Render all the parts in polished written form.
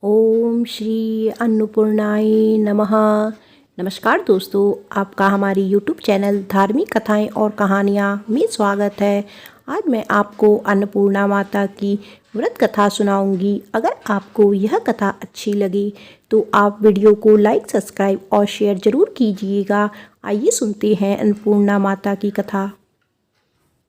ओम श्री अन्नपूर्णाय नमः। नमस्कार दोस्तों, आपका हमारी यूट्यूब चैनल धार्मिक कथाएं और कहानियां में स्वागत है। आज मैं आपको अन्नपूर्णा माता की व्रत कथा सुनाऊंगी। अगर आपको यह कथा अच्छी लगे तो आप वीडियो को लाइक, सब्सक्राइब और शेयर ज़रूर कीजिएगा। आइए सुनते हैं अन्नपूर्णा माता की कथा।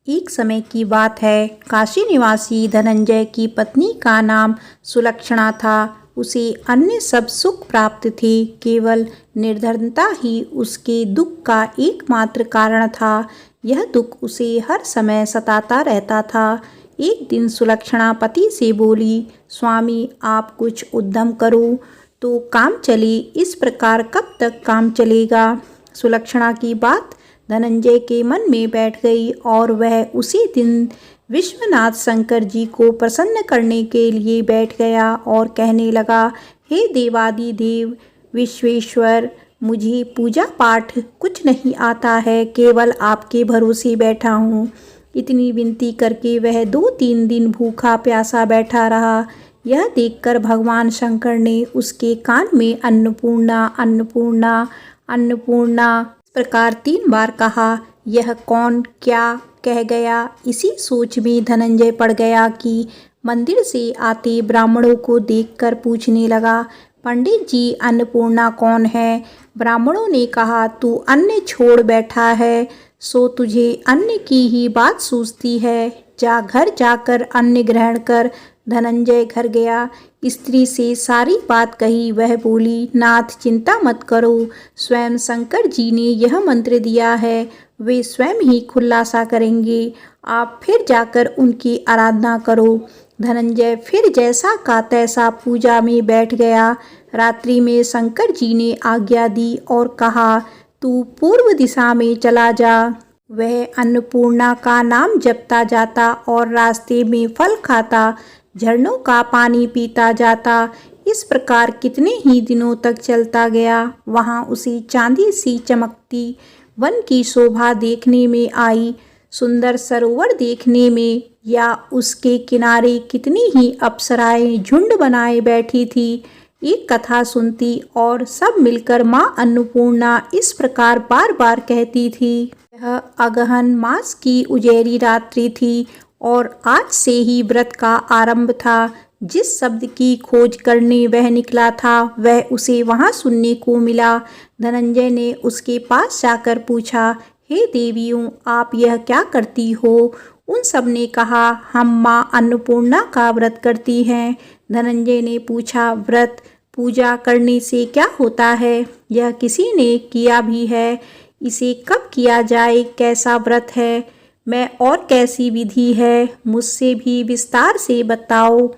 एक समय की बात है, काशी निवासी धनंजय की पत्नी का नाम सुलक्षणा था। उसे अन्य सब सुख प्राप्त थे, केवल निर्धनता ही उसके दुख का एकमात्र कारण था। यह दुख उसे हर समय सताता रहता था। एक दिन सुलक्षणा पति से बोली, स्वामी आप कुछ उद्यम करो तो काम चले, इस प्रकार कब तक काम चलेगा। सुलक्षणा की बात धनंजय के मन में बैठ गई और वह उसी दिन विश्वनाथ शंकर जी को प्रसन्न करने के लिए बैठ गया और कहने लगा, हे देवादिदेव विश्वेश्वर, मुझे पूजा पाठ कुछ नहीं आता है, केवल आपके भरोसे बैठा हूँ। इतनी विनती करके वह 2-3 दिन भूखा प्यासा बैठा रहा। यह देखकर भगवान शंकर ने उसके कान में अन्नपूर्णा अन्नपूर्णा अन्नपूर्णा प्रकार 3 बार कहा। यह कौन क्या कह गया, इसी सोच में धनंजय पड़ गया कि मंदिर से आते ब्राह्मणों को देखकर पूछने लगा, पंडित जी अन्नपूर्णा कौन है। ब्राह्मणों ने कहा, तू अन्न छोड़ बैठा है, सो तुझे अन्न की ही बात सूझती है। जा घर जाकर अन्न ग्रहण कर। धनंजय घर गया, स्त्री से सारी बात कही। वह बोली, नाथ चिंता मत करो, स्वयं शंकर जी ने यह मंत्र दिया है, वे स्वयं ही खुलासा करेंगे, आप फिर जाकर उनकी आराधना करो। धनंजय फिर जैसा का तैसा पूजा में बैठ गया। रात्रि में शंकर जी ने आज्ञा दी और कहा, तू पूर्व दिशा में चला जा। वह अन्नपूर्णा का नाम जपता जाता और रास्ते में फल खाता, झरनों का पानी पीता जाता। इस प्रकार कितने ही दिनों तक चलता गया। वहां उसे चांदी सी चमकती वन की शोभा देखने में आई, सुंदर सरोवर देखने में, या उसके किनारे कितनी ही अप्सराएं झुंड बनाए बैठी थी। एक कथा सुनती और सब मिलकर माँ अन्नपूर्णा इस प्रकार बार बार कहती थी। यह अगहन मास की उजेरी रात्रि थी और आज से ही व्रत का आरंभ था। जिस शब्द की खोज करने वह निकला था, वह उसे वहां सुनने को मिला। धनंजय ने उसके पास जाकर पूछा, हे देवियों, आप यह क्या करती हो। उन सब ने कहा, हम माँ अन्नपूर्णा का व्रत करती हैं। धनंजय ने पूछा, व्रत पूजा करने से क्या होता है। यह किसी ने किया भी है, इसे कब किया जाए, कैसा व्रत है, मैं और कैसी विधि है, मुझसे भी विस्तार से बताओ।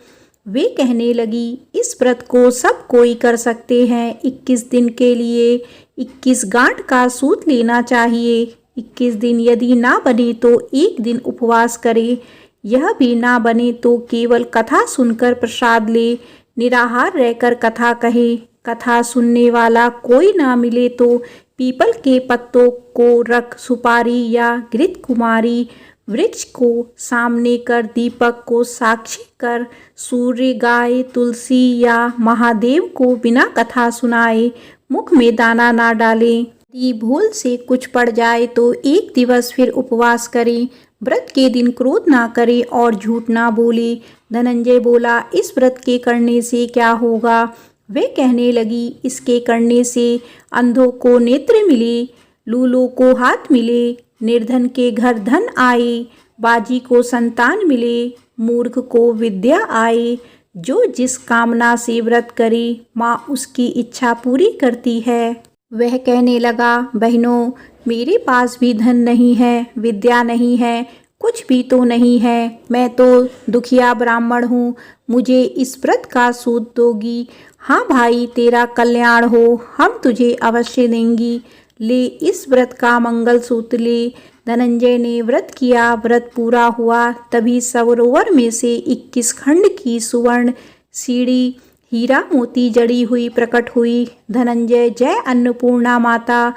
वे कहने लगी, इस व्रत को सब कोई कर सकते हैं। 21 दिन के लिए 21 गांठ का सूत लेना चाहिए। 21 दिन यदि ना बने तो एक दिन उपवास करे। यह भी ना बने तो केवल कथा सुनकर प्रसाद ले, निराहार रहकर कथा कहे। कथा सुनने वाला कोई ना मिले तो पीपल के पत्तों को रख, सुपारी या घृत कुमारी वृक्ष को सामने कर, दीपक को साक्षी कर, सूर्य, गाय, तुलसी या महादेव को बिना कथा सुनाए मुख में दाना ना डालें। यदि भूल से कुछ पड़ जाए तो 1 दिवस फिर उपवास करें। व्रत के दिन क्रोध ना करे और झूठ ना बोले। धनंजय बोला, इस व्रत के करने से क्या होगा। वे कहने लगी, इसके करने से अंधों को नेत्र मिले, लूलों को हाथ मिले, निर्धन के घर धन आए, बाजी को संतान मिले, मूर्ख को विद्या आए। जो जिस कामना से व्रत करे, माँ उसकी इच्छा पूरी करती है। वह कहने लगा, बहनों, मेरे पास भी धन नहीं है, विद्या नहीं है, कुछ भी तो नहीं है, मैं तो दुखिया ब्राह्मण हूँ, मुझे इस व्रत का सूत दोगी। हाँ भाई, तेरा कल्याण हो, हम तुझे अवश्य देंगी, ले इस व्रत का मंगल सूत्र ले। धनंजय ने व्रत किया, व्रत पूरा हुआ। तभी सरोवर में से 21 खंड की सुवर्ण सीढ़ी हीरा मोती जड़ी हुई प्रकट हुई। धनंजय जय अन्नपूर्णा माता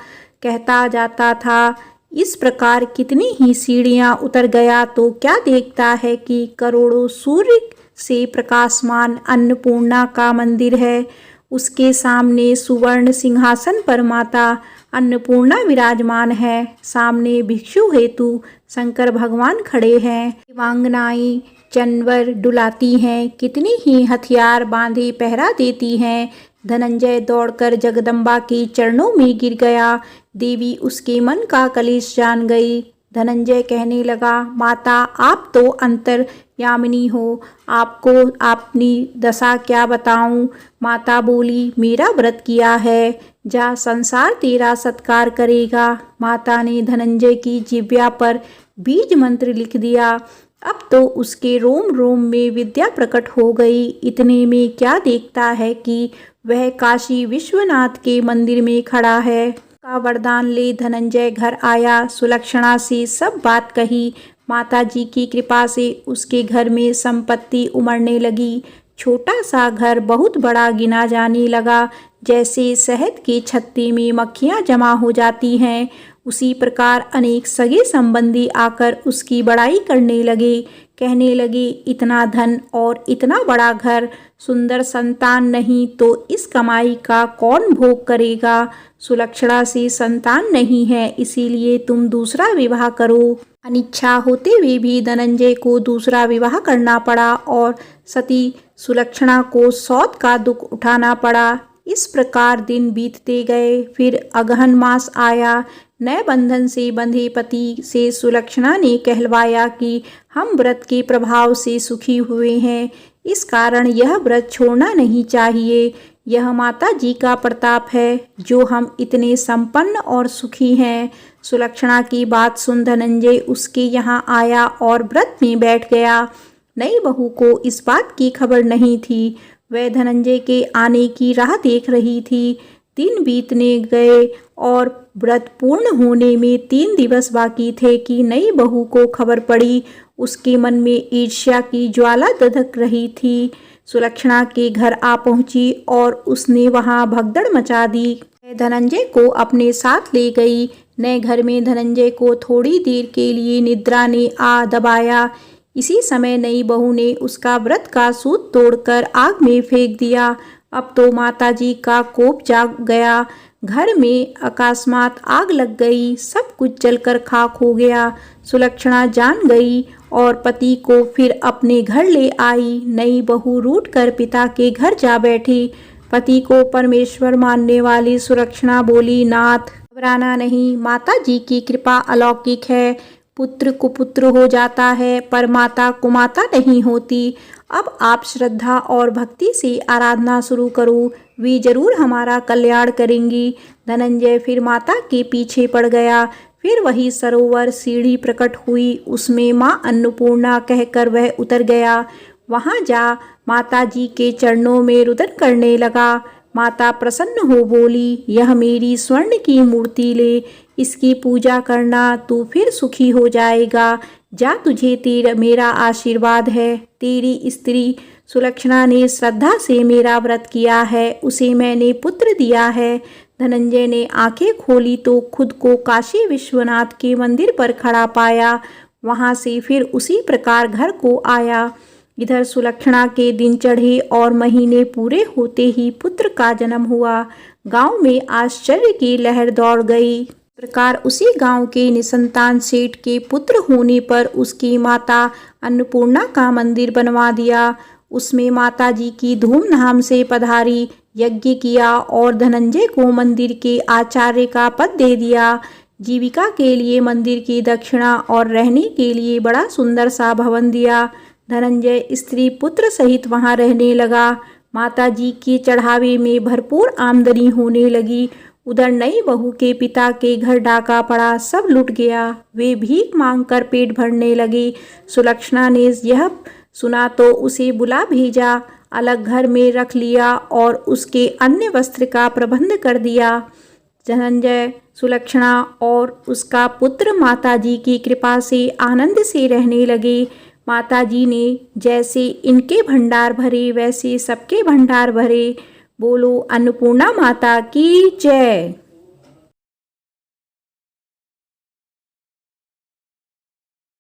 कहता जाता था। इस प्रकार कितनी ही सीढ़ियां उतर गया तो क्या देखता है कि करोड़ों सूर्य से प्रकाशमान अन्नपूर्णा का मंदिर है। उसके सामने सुवर्ण सिंहासन पर माता अन्नपूर्णा विराजमान है। सामने भिक्षु हेतु शंकर भगवान खड़े हैं। देवांगनाएं जानवर डुलाती हैं, कितनी ही हथियार बांधे पहरा देती हैं। धनंजय दौड़कर जगदम्बा के चरणों में गिर गया। देवी उसके मन का कलेश जान गई। धनंजय कहने लगा, माता आप तो अंतर्यामिनी हो, आपको अपनी दशा क्या बताऊं। माता बोली, मेरा व्रत किया है, जा संसार तेरा सत्कार करेगा। माता ने धनंजय की जिह्वा पर बीज मंत्र लिख दिया। अब तो उसके रोम रोम में विद्या प्रकट हो गई। इतने में क्या देखता है कि वह काशी विश्वनाथ के मंदिर में खड़ा है। का वरदान ले धनंजय घर आया। सुलक्षणा से सब बात कही। माता जी की कृपा से उसके घर में संपत्ति उमड़ने लगी। छोटा सा घर बहुत बड़ा गिना जाने लगा। जैसे शहद के छत्ते में मक्खियाँ जमा हो जाती हैं, उसी प्रकार अनेक सगे संबंधी आकर उसकी बड़ाई करने लगे। कहने लगे, इतना धन और इतना बड़ा घर, सुंदर संतान नहीं तो इस कमाई का कौन भोग करेगा। सुलक्षणा से संतान नहीं है, इसीलिए तुम दूसरा विवाह करो। अनिच्छा होते हुए भी धनंजय को दूसरा विवाह करना पड़ा और सती सुलक्षणा को सौत का दुख उठाना पड़ा। इस प्रकार दिन बीतते गए। फिर अगहन मास आया। नए बंधन से बंधे पति से सुलक्षणा ने कहलवाया कि हम व्रत के प्रभाव से सुखी हुए हैं, इस कारण यह व्रत छोड़ना नहीं चाहिए। यह माता जी का प्रताप है जो हम इतने संपन्न और सुखी हैं। सुलक्षणा की बात सुन धनंजय उसके यहाँ आया और व्रत में बैठ गया। नई बहू को इस बात की खबर नहीं थी। वह धनंजय के आने की राह देख रही थी। दिन बीतने गए और व्रत पूर्ण होने में 3 दिवस बाकी थे कि नई बहू को खबर पड़ी। उसके मन में ईर्ष्या की ज्वाला दधक रही थी। सुलक्षणा के घर आ पहुंची और उसने वहां भगदड़ मचा दी। धनंजय को अपने साथ ले गई। नए घर में धनंजय को थोड़ी देर के लिए निद्रा ने आ दबाया। इसी समय नई बहू ने उसका व्रत का सूत तोड़कर आग में फेंक दिया। अब तो माताजी का कोप जाग गया। घर में अकस्मात आग लग गई। सब कुछ जलकर खाक हो गया। सुलक्षणा जान गई और पति को फिर अपने घर ले आई। नई बहू रूठकर पिता के घर जा बैठी। पति को परमेश्वर मानने वाली सुलक्षणा बोली, नाथ घबराना नहीं, माता जी की कृपा अलौकिक है। पुत्र कुपुत्र हो जाता है पर माता कुमाता नहीं होती। अब आप श्रद्धा और भक्ति से आराधना शुरू करो, वे जरूर हमारा कल्याण करेंगी। धनंजय फिर माता के पीछे पड़ गया। फिर वही सरोवर सीढ़ी प्रकट हुई, उसमें माँ अन्नपूर्णा कहकर वह उतर गया। वहां जा माता जी के चरणों में रुदन करने लगा। माता प्रसन्न हो बोली, यह मेरी स्वर्ण की मूर्ति ले, इसकी पूजा करना, तू फिर सुखी हो जाएगा। जा, तुझे तेरा मेरा आशीर्वाद है। तेरी स्त्री सुलक्षणा ने श्रद्धा से मेरा व्रत किया है, उसे मैंने पुत्र दिया है। धनंजय ने आंखें खोली तो खुद को काशी विश्वनाथ के मंदिर पर खड़ा पाया। वहां से फिर उसी प्रकार घर को आया। इधर सुलक्षणा के दिन चढ़े और महीने पूरे होते ही पुत्र का जन्म हुआ। गांव में आश्चर्य की लहर दौड़ गई। प्रकार उसी गांव के निसंतान सेठ के पुत्र होने पर उसकी माता अन्नपूर्णा का मंदिर बनवा दिया। उसमें माता जी की धूमधाम से पधारी, यज्ञ किया और धनंजय को मंदिर के आचार्य का पद दे दिया। जीविका के लिए मंदिर की दक्षिणा और रहने के लिए बड़ा सुंदर सा भवन दिया। धनंजय स्त्री पुत्र सहित वहां रहने लगा। माता जी के चढ़ावे में भरपूर आमदनी होने लगी। उधर नई बहू के पिता के घर डाका पड़ा, सब लुट गया। वे भीख मांगकर पेट भरने लगे। सुलक्षणा ने यह सुना तो उसे बुला भेजा, अलग घर में रख लिया और उसके अन्य वस्त्र का प्रबंध कर दिया। धनंजय, सुलक्षणा और उसका पुत्र माता जी की कृपा से आनंद से रहने लगे। माता जी ने जैसे इनके भंडार भरे वैसे सबके भंडार भरे। बोलो अन्नपूर्णा माता की जय।